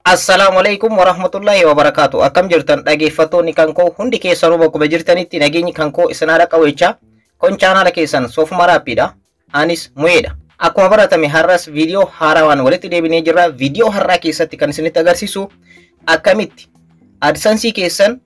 Assalamualaikum warahmatullahi wabarakatuh. Akkam jirtan dhaggeeffattoonni kan koo hundi keessanuu bakkuma jirtanitti nageenyi kan koo isin haadha qawwecha kun chaanaala keessan Soofuma Raappiidha. Anis Mu'eedha. Akkuma baratame har'as viidiyoo haarawaan walitti deebinee jirra. Viidiyoo har'aa keessatti kan isinitti agarsiisu akkamitti AdSense keessan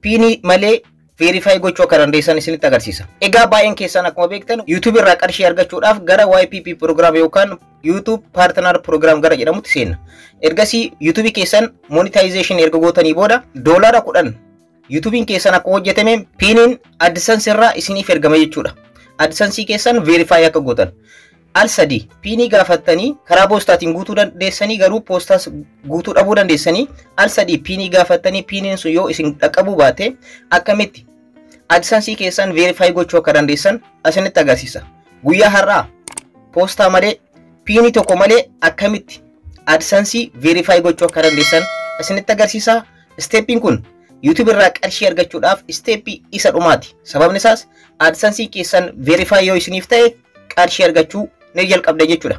piinii malee verify gochuu akka dandeessan isinitti agarsiisa. Egaa baay'een keessan akkuma beektan YouTube irraa qarshii argachuudhaaf gara YPP program yookaan YouTube Partner Program gara jedhamutti seenna. Ergasii YouTube keessan monetization erga gootanii booda $10 YouTubein keessan akka hojjetame piiniin AdSense irraa isiniif ergama jechuudha. AdSense keessan verify akka gootan. Al-sadii piinii gaafattanii karaa poostaatiin guutuu dandeessanii garuu poostaas guutuu dhabuu dandeessanii al-sadii piinii gaafattanii piiniin sun yoo isin dhaqqabuu baate akkamitti AdSense keessan verify gochuu akka dandeessan isinitti agarsiisa. Guyyaa har'aa poostaa malee piinii tokko malee akkamitti AdSense verify gochuu akka dandeessan isinitti agarsiisa. Steppiin kun YouTube irraa qarshii argachuudhaaf steppii isa dhumaati. Sababni isaas AdSense keessan verify yoo isiniif ta'e qarshii argachuu ni jalqabda jechuudha.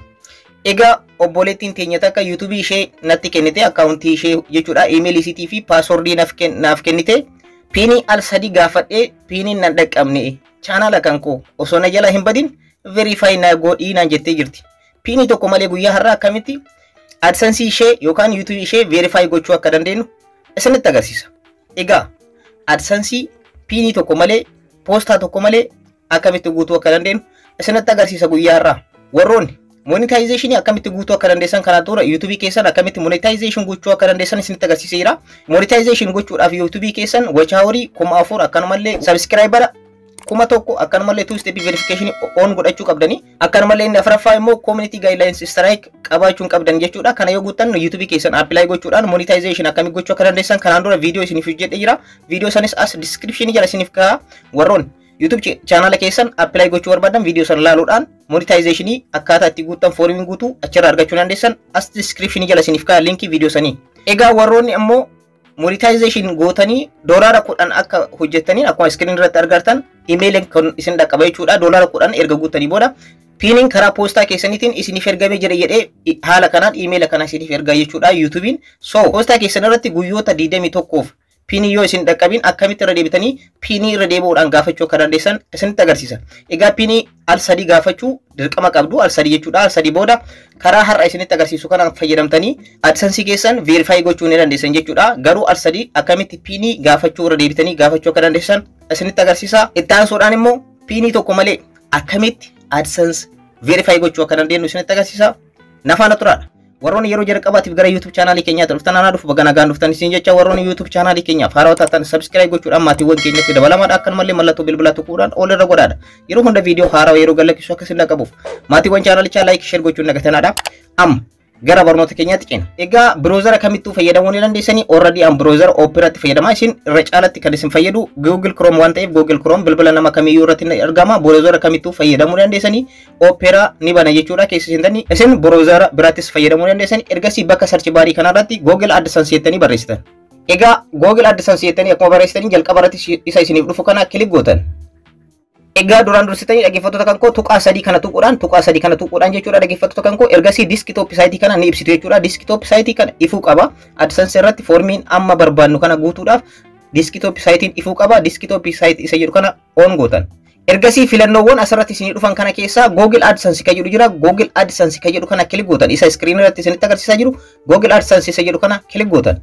Egaa obboleettiin teenya takka YouTube ishee natti kennite akkaawuntii ishee jechuudha. Email isiitii fi paaswordii naaf kennite. Piinii al-sadii gaafadhee piiniin nan dhaqqabne chaanaala kan koo osoo na jala hin badin verify na godhii naan jettee jirti. Piinii tokko malee guyyaa har'aa akkamitti AdSense ishee yookaan YouTube ishee verify gochuu akka dandeenyu isinitti agarsiisa. Egaa AdSense piinii tokko malee poostaa tokko malee akkamitti guutuu akka dandeenyu isinitti agarsiisa guyyaa har'aa. Warroonni monetization akkamitti guutuu akka dandeessan kanaan dura YouTube keessan akkamitti monetization gochuu akka dandeessan isinitti agarsiiseera. Monetization gochuudhaaf YouTube keessan watch hour 4,000 akkanumallee subscriber 1,000 akkanumallee two step verification on godhachuu qabdanii akkanumallee inni afuraffaa immoo community guidelines strike qabaachuun qabdan jechuudha. Kana yoo guuttan YouTube keessan apply gochuudhaan monetization akkamitti gochuu akka dandeessan kanaan dura viidiyoo isiniif hojjedhee jira. Viidiyoo sanis as description jala isiniif kaa'aa. Warroonni YouTube channel keessan apply gochuu barbaadan viidiyoo san ilaaluudhaan monetization akkaataa itti guuttan foormiin guutuu achirraa argachuu dandeessan as description jala isiniif kaa'aa linkii viidiyoo sanii. Egaa warroonni ammoo monetization gootanii $10 akka hojjettanii akkuma screen irratti argartan email kan isin dhaqqaba jechuudha. $10 erga guuttanii booda piiniin karaa poostaa keessaniitiin isiniif ergamee jira jedhee haala kanaan email kana isiniif ergaa jechuudha YouTubein. So poostaa keessan irratti guyyoota 21f piinii yoo isin dhaqqabin akkamitti irra deebitanii piinii irra deebi'uudhaan gaafachuu akka dandeessan isinitti agarsiisa. Egaa piinii al-sadii gaafachuu dirqama qabdu al-sadii jechuudha. Al-sadii booda karaa har'a isinitti agarsiisu kanaan fayyadamtanii AdSense keessan verify gochuu ni dandeessan jechuudha. Garuu al-sadii akkamitti piinii gaafachuu irra deebitanii gaafachuu akka dandeessan isinitti agarsiisa. Itti aansuudhaan immoo piinii tokko malee akkamitti AdSense verify gochuu akka dandeenyu isinitti agarsiisa. Nafaana turaadha. Warroonni yeroo jalqabaatiif gara YouTube channel keenyaatti dhuftan anaa dhufu baga nagaan dhuftan isin jecha warroonni YouTube channel keenyaaf haarawaa taatan subscribe gochuudhaan maatiiwwan keenyatti dabalamaadha akkanumallee mallattoo bilbilaa tuquudhaan ol irra godhaadha. Yeroo hunda viidiyoo haarawaa yeroo galakkisu akka isin dhaqqabuuf maatiiwwan channelichaa like share gochuun nagatanaadha. Gara barnoota keenyaatti ceena. Egaa browser kamittuu fayyadamuu ni dandeessanii already browser Opera itti fayyadamaa isin irra caalatti kan isin fayyadu Google Chrome waan ta'eef Google Chrome bilbila nama kamiyyuu irratti ni argama. Browser kamittuu fayyadamuu dandeessanii Opera ni bana jechuudha keessa seentanii isin browser biraattis fayyadamuu dandeessanii ergasii bakka search barii kanarratti Google AdSense jettanii barreessitan. Egaa Google AdSense jettanii akkuma barreessitanii jalqaba irratti isa isiniif dhufu kana kilik gootan. Egaa duraan dursitanii dhaggeeffattoota kan koo tuqaa sadii kana tuquudhaan jechuudha dhaggeeffattoota kan koo ergasii desktop site kana ni ibsitu jechuudha. Desktop site kana ifuu qaba. AdSense irratti foormiin amma barbaannu kana guutuudhaaf desktop sitein ifuu qaba. Desktop site isa jedhu kana on gootan. Ergasii filannoowwan asirratti isinii dhufan kana keessaa Google AdSense kan jedhu jira. Google AdSense kan jedhu kana kilik gootan. Isa screen irratti isinitti agarsiisaa jiru Google AdSense isa jedhu kana kilik gootan.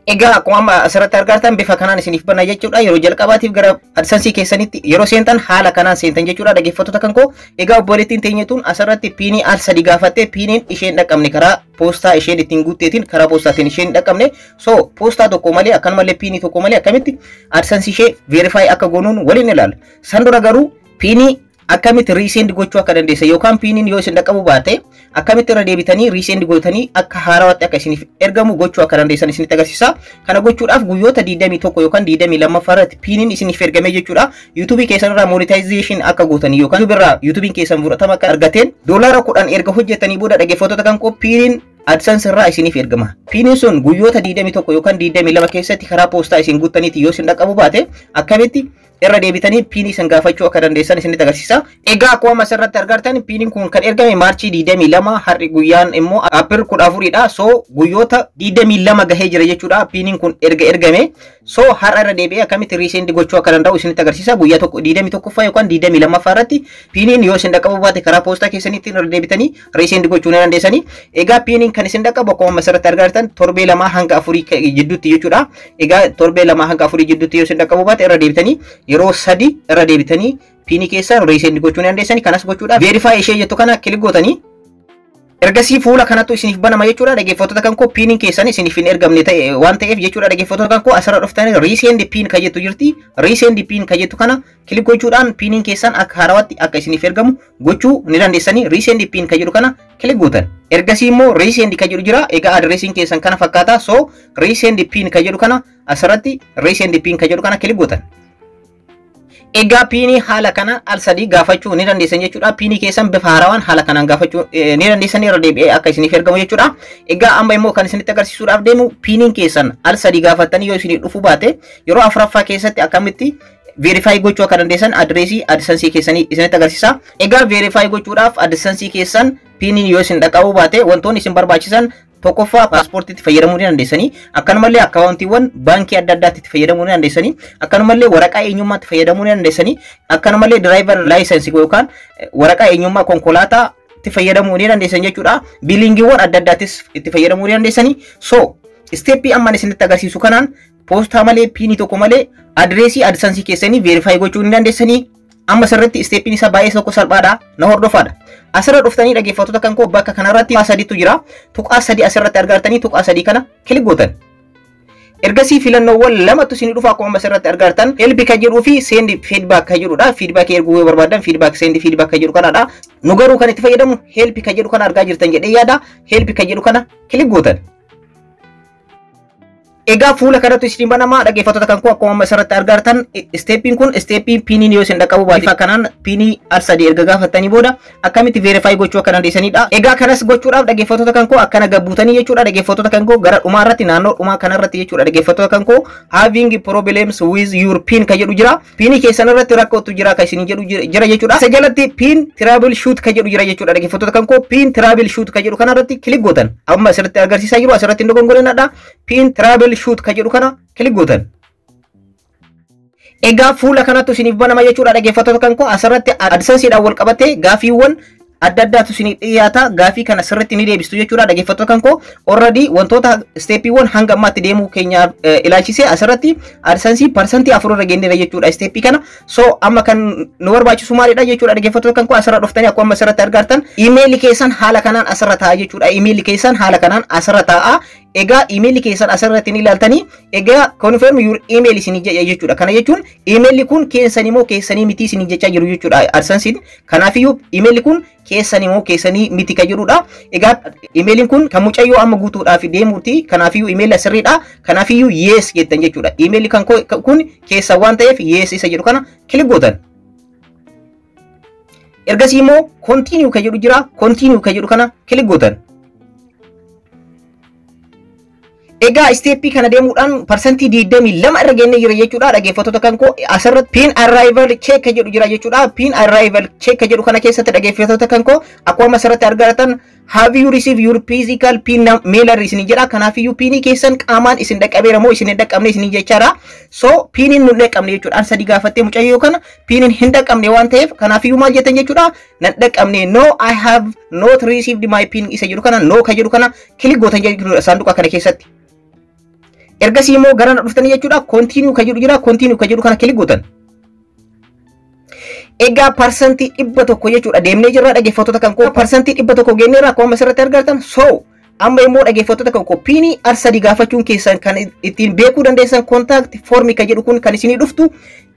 Egaa akkuma asirratti argartan bifa kanaan isiniif bana jechuudha. Yeroo jalqabaatiif gara AdSense keessanitti yeroo seentan haala kanaan seentan jechuudha dhaggeeffattoota kan koo. Egaa obboleettiin teenyatuun asirratti piinii al-sadii gaafattee piiniin isheen dhaqqabne karaa poostaa isheen ittiin guutteetiin karaa poostaatiin isheen dhaqqabne. So poostaa tokko malee akkanumallee piinii tokko malee akkamitti AdSense ishee verify akka goonuun waliin ilaalla. San dura garuu piinii akkamitti resend gochuu akka dandeessan yookaan piiniin yoo isin dhaqqabuu baate akkamitti irra deebitanii resend gootanii akka haarawaatti akka isiniif ergamu gochuu akka dandeessan isinitti agarsiisa. Kana gochuudhaaf guyyoota 21 yookaan 22 irratti piiniin isiniif ergame jechuudha. YouTube keessan irraa monetization akka gootanii yookaan YouTube irraa YouTube keessan fudhatama akka argateen $10 erga hojjetanii booda dhaggeeffattoota kan koo piiniin AdSense irraa isiniif ergama. Piiniin sun guyyoota 21 yookaan 22 keessatti karaa poostaa isin guuttaniiti yoo isin dhaqqabu baate akkamitti irra deebitanii piinii isin gaafachuu akka dandeessan isinitti agarsiisa. Egaa akkuma asirratti argartan piiniin kun kan ergame Maarchii 22 har'i guyyaan immoo April 14 dha. So guyyoota 22 gahee jira jechuudha. Piiniin kun ergame. So har'a irra deebi'ee akkamitti riisendi gochuu akka danda'u isinitti agarsiisa. Guyyaa 21 yookaan 22 irratti piiniin yoo isin dhaqqabu baate karaa poostaa keessanitti irra deebitanii riisendi gochuu ni dandeessanii. Egaa piiniin kan isin dhaqqabu akkuma asirratti argartan torbee 2 hanga 4 jidduutti jechuudha. Egaa torbee 2 hanga 4 jidduutti yoo isin dhaqqabu baate irra deebitanii yeroo 3 irra deebitanii piinii keessan riisendi gochuu ni dandeessanii. Kanas gochuudhaaf verify ishee jettu kana kilik gootanii ergasii fuula kanattu isiniif banama jechuudha. Dhaggeeffattoota kan koo piiniin keessan isiniif hin ergamne ta'e waan ta'eef jechuudha. Dhaggeeffattoota kan koo asirra dhuftanii riisendi piin kan jettu jirti. Riisendi piin kan jettu kana kilik gochuudhaan piiniin keessan akka haarawatti akka isiniif ergamu gochuu ni dandeessanii. Riisendi piin kan jedhu kana kilik gootan. Ergasii immoo riisendi kan jedhu jira. Egaa adreesiin keessan kana fakkaata. So riisendi piin kan jedhu kana asirratti riisendi piin kan jedhu kana kilik gootan. Egaa piinii haala kana al sadii gaafachuu ni dandeessan jechuudha. Piinii keessan bifa haarawaan haala kanaan gaafachuu ni dandeessan irra deebi'ee akka isiniif ergamu jechuudha. Egaa amma immoo kan isinitti agarsiisuudhaaf deemu piiniin keessan al sadii gaafattanii yoo isinii dhufuu baate yeroo afuraffaa keessatti akkamitti verify gochuu akka dandeessan adreesii AdSense keessanii isinitti agarsiisa. Egaa verify gochuudhaaf AdSense keessan piiniin yoo isin dhaqqabuu baate wantoonni isin barbaachisan tokkoffaa paaspoortiitti fayyadamuu ni dandeessanii. Akkanumallee akkaawuntiiwwan baankii adda addaatti fayyadamuu ni dandeessanii. Akkanumallee waraqaa eenyummaatti fayyadamuu ni dandeessanii. Akkanumallee driver license yookaan waraqaa eenyummaa konkolaataatti fayyadamuu ni dandeessan jechuudha. Bilingiiwwan adda addaattis itti fayyadamuu ni dandeessanii. So steppii amman isinitti agarsiisu kanaan poostaa malee piinii tokko malee adreesii AdSense keessanii verify gochuu ni dandeessanii. Amma sirriitti steppiin isaa baay'ee tokko salphaadha. Na hordofaadha. Asirra dhuftanii dhaggeeffattoota kan koo bakka kanarratti tuqaa sadiitu jira. Tuqaa sadii asirratti argartanii tuqaa sadii kana kilik gootan. Ergasii filannoowwan lamatu isinii dhufa akkuma asirratti argartan. Help kan jedhuu fi send feedback kan jedhudha. Feedback erguu yoo barbaadan feedback send feedback kan jedhu kanadha. Nu garuu kan itti fayyadamu help kan jedhu kana argaa jirtan jedhee yaada. Help kan jedhu kana kilik gootan. Egaa fuula kanatti isin banama dhaggeeffattoota kan koo akkuma asirratti argartan steppiin kun steppii piiniin yoo isin dhaqqabu baate bifa kanaan piinii al-sadii erga gaafattanii booda akkamitti verify gochuu akka dandeessanidha. Egaa kanas gochuudhaaf dhaggeeffattoota kan koo akkana gabbuutanii jechuudha. Dhaggeeffattoota kan koo gara dhumaa irratti naannoo dhumaa kanarratti jechuudha. Dhaggeeffattoota kan koo having problems with your pin kan jedhu jira. Piinii keessan irratti rakkootu jira kan isin jedhu jira jechuudha. Isa jalatti pin trouble shoot kan jedhu jira jechuudha. Dhaggeeffattoota kan koo pin trouble shoot kan jedhu kanarratti kilik gootan. Amma asirratti agarsiisaa jiru asirratti hin dogongorinadha. Pin trouble shoot kan jedhu kana kilik gootan. Egaa fuula kanatti isiniif banama jechuudha. Dhaggeeffattoota kan koo asirratti AdSenseedhaan wal qabatee gaafiiwwan adda addaatu isiniif dhiyaata. Gaafii kana sirriitti ni deebistu jechuudha. Dhaggeeffattoota kan koo already wantoota steppiiwwan hanga ammaatti deemuu keenya ilaalchisee asirratti AdSense percentii 4 irra geenyeera jechuudha steppii kana. So amma kan nu barbaachisu maalidha jechuudha. Dhaggeeffattoota kan koo asirra dhuftanii akkuma asirratti argartan email keessan haala kanaan asirra taa'a jechuudha. Email keessan haala kanaan asirra taa'a. Egaa email keessan asirratti ni ilaaltanii egaa confirm your email isin jechuudha. Kana jechuun email kun keessanii moo keessanii miti isin jechaa jiru jechuudha AdSense. Kanaafiyyuu email kun keessanii moo keessanii miti kan jedhudha. Egaa email kun kan mucayyoo amma guutuudhaaf deemuuti. Kanaafiyyuu email sirriidha. Kanaafiyyuu yes jettan jechuudha. Email kan kun keessa waan ta'eef yes isa jedhu kana kilik gootan. Ergasii immoo continue kan jedhu jira. Continue kan jedhu kana kilik gootan. Egaa steppii kana deemuudhaan percentii 22 irra geenye jira jechuudha. Dhaggeeffattoota kan koo asirratti pin arrival check jedhu jira jechuudha. Pin arrival check jedhu kana keessatti dhaggeeffattoota kan koo akkuma asirratti argatan have you received your physical pin mailer isin jedha. Kanaafiyyuu pinii keessan qaamaan isin dhaqqabeera moo isin hin dhaqqabne isin jechaadha. So piniin nu dhaqqabne jechuudha. An sadii gaafattee mucayyoo kana piniin hin dhaqqabne waan ta'eef kanaafiyyuu maal jettan jechuudha. Nan dhaqqabne no I have not received my pin isa jedhu kana no kan jedhu kana kilik gootan jechuudha saanduqa kana keessatti. Ergasii immoo gara dhuftanii jechuudha. Continue kan jedhu jira. Continue kan jedhu kana kilik gootan. Egaa percentii 100 jechuudha deemnee jirra dhaggeeffattoota kan koo percentii 100 geenyeerra akkuma asirratti argartan. So amma immoo dhaggeeffattoota kan koo piinii al-sadii gaafachuun keessan kan ittiin beekuu dandeessan contact form kan jedhu kun kan isinii dhuftu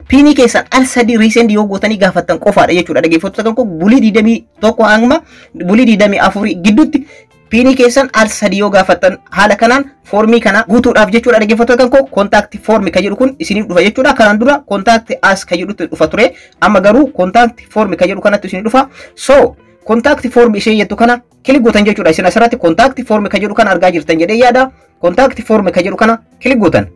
piinii keessan al-sadii recent yoo gootanii gaafattan qofaadha jechuudha. Dhaggeeffattoota kan koo bulii 21 hanga bulii 24 gidduutti piinii keessan al-sadii yoo gaafattan haala kanaan foormii kana guutuudhaaf jechuudha. Dhaggeeffattoota kan koo contact form kan jedhu kun isiniif dhufa jechuudha. Kanaan dura contact us kan jedhutti dhufa ture. Amma garuu contact form kan jedhu kanatti isiniif dhufa. So contact form ishee jettu kana kilik gootan jechuudha. Isin asirratti contact form ka jedhu kana argaa jirtan jedhee yaada. Contact form ka jedhu kana kilik gootan.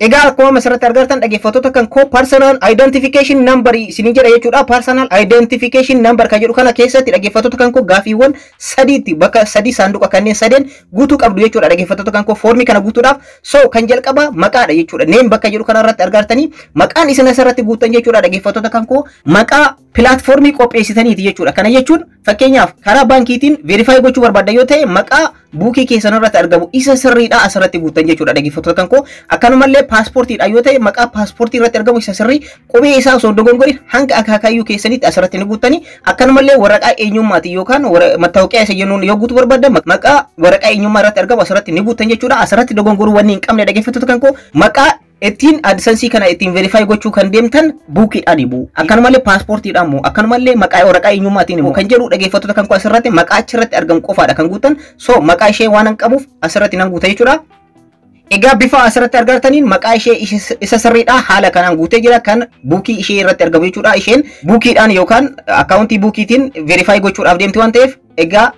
Egaa akkuma asirratti argartan dhaggeeffattoota kan koo personal identification number isin jedha jechuudha. Personal identification number ka jedhu kana keessatti dhaggeeffattoota kan koo gaafiiwwan sadiitti bakka sadii saanduqa kanneen sadeen guutuu qabdu jechuudha. Dhaggeeffattoota kan koo foormii kana guutuudhaaf so kan jalqaba maqaadha jechuudha. Name bakka jedhu kana irratti argartanii maqaan isin asirratti guutan jechuudha. Dhaggeeffattoota kan koo maqaa pilaatfoormii qopheessitaniiti jechuudha. Kana jechuun fakkeenyaaf karaa baankiitiin verify gochuu barbaadda yoo ta'e maqaa buukii keessan irratti argamu isa sirriidha asirratti guutan jechuudha. Dhaggeeffattoota kan koo akkanumallee paaspoortiidha yoo ta'e maqaa paaspoortii irratti argamu isa sirrii qubee isaa osoo dogongorin hanga akaakayyuu keessanitti asirratti ni guutanii akkanumallee waraqaa eenyummaati yookaan mattaawoqiyaa isa jennuun yoo guutuu barbaadda maqaa waraqaa eenyummaa irratti argamu asirratti ni guutan jechuudha. Asirratti dogongoruu wanni hin qabne dhaggeeffattoota kan koo maqaa ittiin AdSense kana ittiin verify gochuu kan deemtan buukiidhaan ibu akkanumallee paaspoortiidhaan immoo akkanumallee maqaa waraqaa eenyummaatiin immoo kan jedhu dhaggeeffattoota kan koo asirratti maqaa achirratti argamu qofaadha kan guutan so maqaa ishee waan hin qabuuf asirratti nan guuta jechuudha. Egaa bifa asirratti argartaniin maqaa ishee isa sirriidha haala kanaan guutee jira kan buukii ishee irratti argamu jechuudha. Isheen buukiidhaan yookaan akkaawuntii buukiitiin verify gochuudhaaf deemti waan ta'eef egaa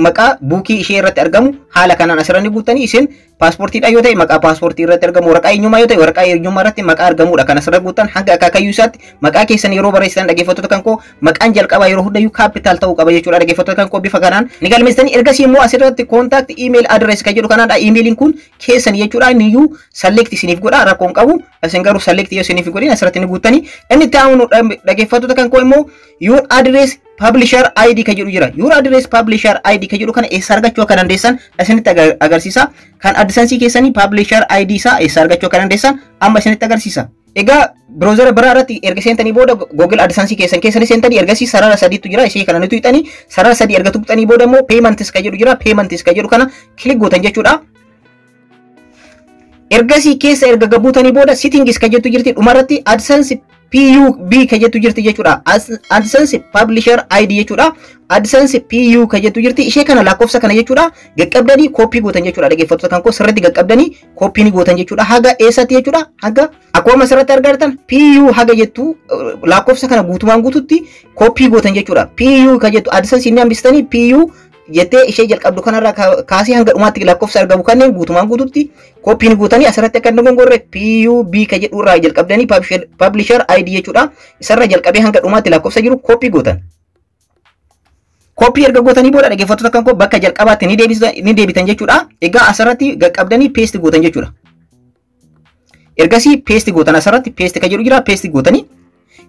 maqaa buukii ishee irratti argamu haala kanaan asirratti guutanii isin paaspoortiidha yoo ta'e maqaa paaspoortii irratti argamu waraqaa eenyummaa yoo ta'e waraqaa eenyummaa irratti maqaa argamudha kan asirratti guutan hanga akaakayyuu isaatti maqaa keessan yeroo barreessitan dhaggeeffattoota kan koo maqaan jalqabaa yeroo hundayyuu kaapitaal ta'uu qaba jechuudha. Dhaggeeffattoota kan koo bifa kanaan ni galmeessitanii ergasii immoo asirratti contact email address kan jedhu kanaadha. Emailiin kun keessan jechuudha niyyuu select isiniif godha rakkoon qabu isin garuu select yoo isiniif godhin asirratti ni guutanii inni ta'uun dhaggeeffattoota kan koo immoo your address publisher ID ka jedhu jira. Your address publisher ID ka jedhu kana eessa argachuu akka dandeessan isinitti agarsiisa. Kan AdSense keessanii publisher ID isaa eessa argachuu akka dandeessan amma isinitti agarsiisa. Egaa browser biraa irratti erga seentanii booda Google AdSense keessanii seentanii ergasii sarara sadiitu jira. Ishee kana nuti hixanii sarara sadii erga tuqxanii booda immoo payments ka jedhu jira. Payments ka jedhu kana kilik gootan jechuudha. Ergasii keessa erga gabuutanii booda settings ka jettu jirti dhumarratti AdSense PUB ka jettu jirti jechuudha. AdSense Publisher ID jechuudha. AdSense PU ka jettu jirti. Ishee kana lakkoofsa kana jechuudha. Gaqqabdanii copy gootan jechuudha. Dhaggeeffattoota kan koo sirriitti gaqqabdanii copy ni gootan jechuudha. Haga eessatti jechuudha. Haga akkuma sirriitti argartan PU haga jettu lakkoofsa kana guutumaan guututti copy gootan jechuudha. PU ka jettu AdSense inni hambistanii PU jettee ishee jalqabdu kanarraa kaasee hanga dhumaatti lakkoofsa argamu kanneen guutumaan guututti koppiin guutanii asirratti akka dogongorre PUB ka jedhu irraa jalqabdanii publisher ID jechuudha. Isarra jalqabee hanga dhumaatti lakkoofsa jiru koppii gootan. Koppii erga gootanii booda dhaggeeffattoota kan koo bakka jalqabaatti ni deebitan jechuudha. Egaa asirratti gaqqabdanii paste gootan jechuudha. Ergasii paste gootan asirratti paste ka jedhu jira paste gootanii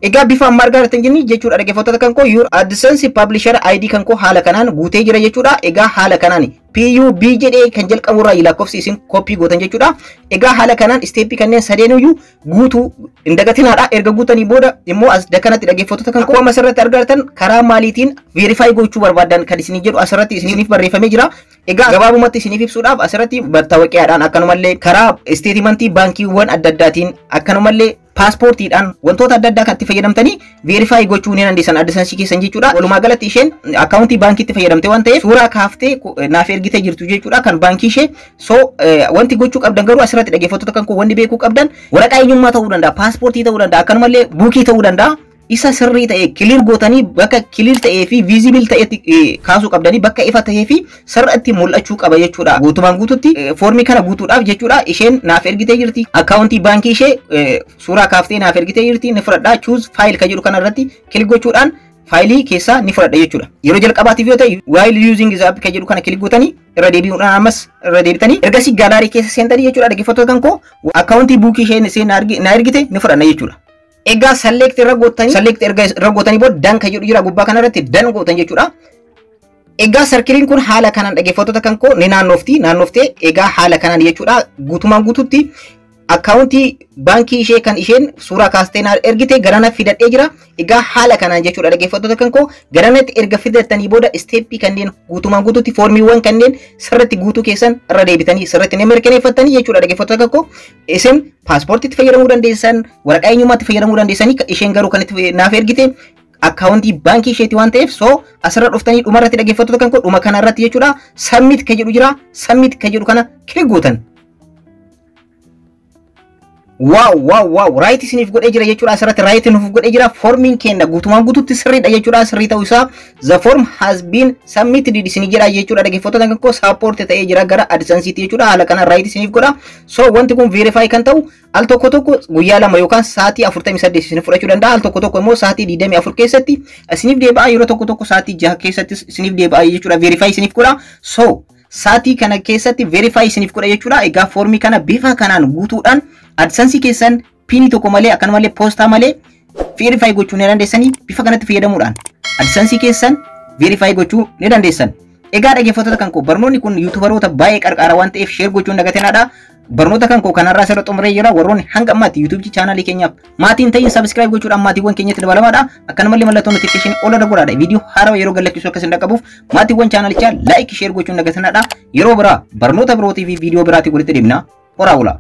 egaa bifa amma argaa jirtan jechuudha. Dhaggeeffattoota kan koo your AdSense publisher ID kan koo haala kanaan guutee jira jechuudha. Egaa haala kanaan PUB jedhee kan jalqabu irraa lakkoofsi isin koppii gootan jechuudha. Egaa haala kanaan steepii kanneen sadeenuyyuu guutuu hin dagatinaadha. Erga guutanii booda immoo as dakkanatti dhaggeeffattoota kan koo asirratti argartan karaa maaliitiin verify gochuu barbaadan kan isin jedhu asirratti isiniif barreeffamee jira. Egaa gabaabumatti isiniif ibsuudhaaf asirratti mattaawoqiyaadhaan akkanumallee karaa statementii baankiiwwan adda addaatiin akkanumallee paaspoortiidhaan wantoota adda addaa kan itti fayyadamtanii verify gochuu ni dandeessan AdSense keessan jechuudha. Walumaa galatti isheen akkaawuntii baankiitti fayyadamte waan ta'eef suuraa kaaftee naaf ergitee jirtu jechuudha kan baankii ishee. So wanti gochuu qabdan garuu asirratti dhaggeeffattoota kan koo wanni beekuu qabdan waraqaa eenyummaa ta'uu danda'a, paaspoortii ta'uu danda'a, akkanumallee buukii ta'uu danda'a. Isa sirrii ta'e clear gootanii bakka clear ta'ee fi visible ta'etti kaasuu qabdanii bakka ifa ta'ee fi sirriitti mul'achuu qaba jechuudha. Guutumaan guututti foormii kana guutuudhaaf jechuudha. Isheen naaf ergitee jirti. Akkaawuntii baankii ishee suuraa kaaftee naaf ergitee jirti. Ni fudhadhaa choose file ka jedhu kana irratti kilik gochuudhaan faayilii keessaa ni fudhadha jechuudha. Yeroo jalqabaatiif yoo ta'e while using the app ka jedhu kana kilik gootanii irra deebi'uudhaan ammas irra deebitanii ergasii gaalaarii keessa seentanii jechuudha. Dhaggeeffattoota kan koo akkaawuntii buukii isheen na ergite ni fudhanna jechuudha. Egaa select irra gootanii booda dan ka jedhu jira gubbaa kanarratti dan gootan jechuudha. Egaa sarkiliin kun haala kanaan dhaggeeffattoota kan koo ni naannoftee egaa haala kanaan jechuudha. Guutumaan guututti akkaawuntii baankii ishee kan isheen suuraa kaastee na ergite garana fidadhee jira. Egaa haala kanaan jechuudha dhaggeeffattoota kan koo garanatti erga fidattanii booda steepii kanneen guutumaan guututti foormiiwwan kanneen sirriitti guutuu keessan irra deebitanii sirriitti ni mirkaneeffattanii jechuudha. Dhaggeeffattoota kan koo isin paaspoortiitti fayyadamuu dandeessan, waraqaa eenyummaatti fayyadamuu dandeessanii isheen garuu kan itti naaf ergite akkaawuntii baankii isheeti waan ta'eef so asirra dhuftanii dhumarratti dhaggeeffattoota kan koo dhuma kanarratti jechuudha submit ka jedhu jira. Submit ka jedhu kana kilik gootan. Wow, right isiniif godhee jira jechuudha. Asirratti right nuuf godhee jira. Formiin keenya guutumaan guutuutti sirriidha jechuudha. Sirrii ta'uu isaa the form has been submitted isinii jedha jechuudha. Dhaggeeffattoota kan koo support ta'ee jira gara AdSense'tti jechuudha. Haala kana right isiniif godha. So wanti kun verify kan ta'u al tokko tokko guyyaa lama yookaan sa'aatii 48 isiniif fudhachuu danda'a. Al tokko tokko immoo sa'aatii 24 keessatti isiniif deebi'a. Yeroo tokko tokko sa'aatii 6 keessatti isiniif deebi'a jechuudha. Verify isiniif godha. So sa'aatii kana keessatti verify isiniif godha jechuudha. Egaa formii kana bifa kanaan guutuudhaan AdSense keessan pinii tokko malee akkanumallee poostaa malee verify gochuu ni dandeessanii bifa kanatti fayyadamuudhaan AdSense keessan verify gochuu ni dandeessan. Egaa dhaggeeffattoota kan koo barnoonni kun yuutuubaroota baay'ee qarqara waan ta'eef share gochuun dagatinaadha. Barnoota kan koo kanarraa sirra xumuree jira. Warroonni hanga ammaatti YouTube channel keenyaaf maatiin ta'in subscribe gochuudhaan maatiiwwan keenyatti dabalamaadha. Akkanumallee mallattoo notification all irra godhaadha. Viidiyoo haaraa yeroo gallattisu akka isin dhaqqabuuf maatiiwwan channelichaa like share gochuun dagatinaadha. Yeroo biraa barnoota birootii fi viidiyoo biraatii walitti deemna. Horaa bulaa.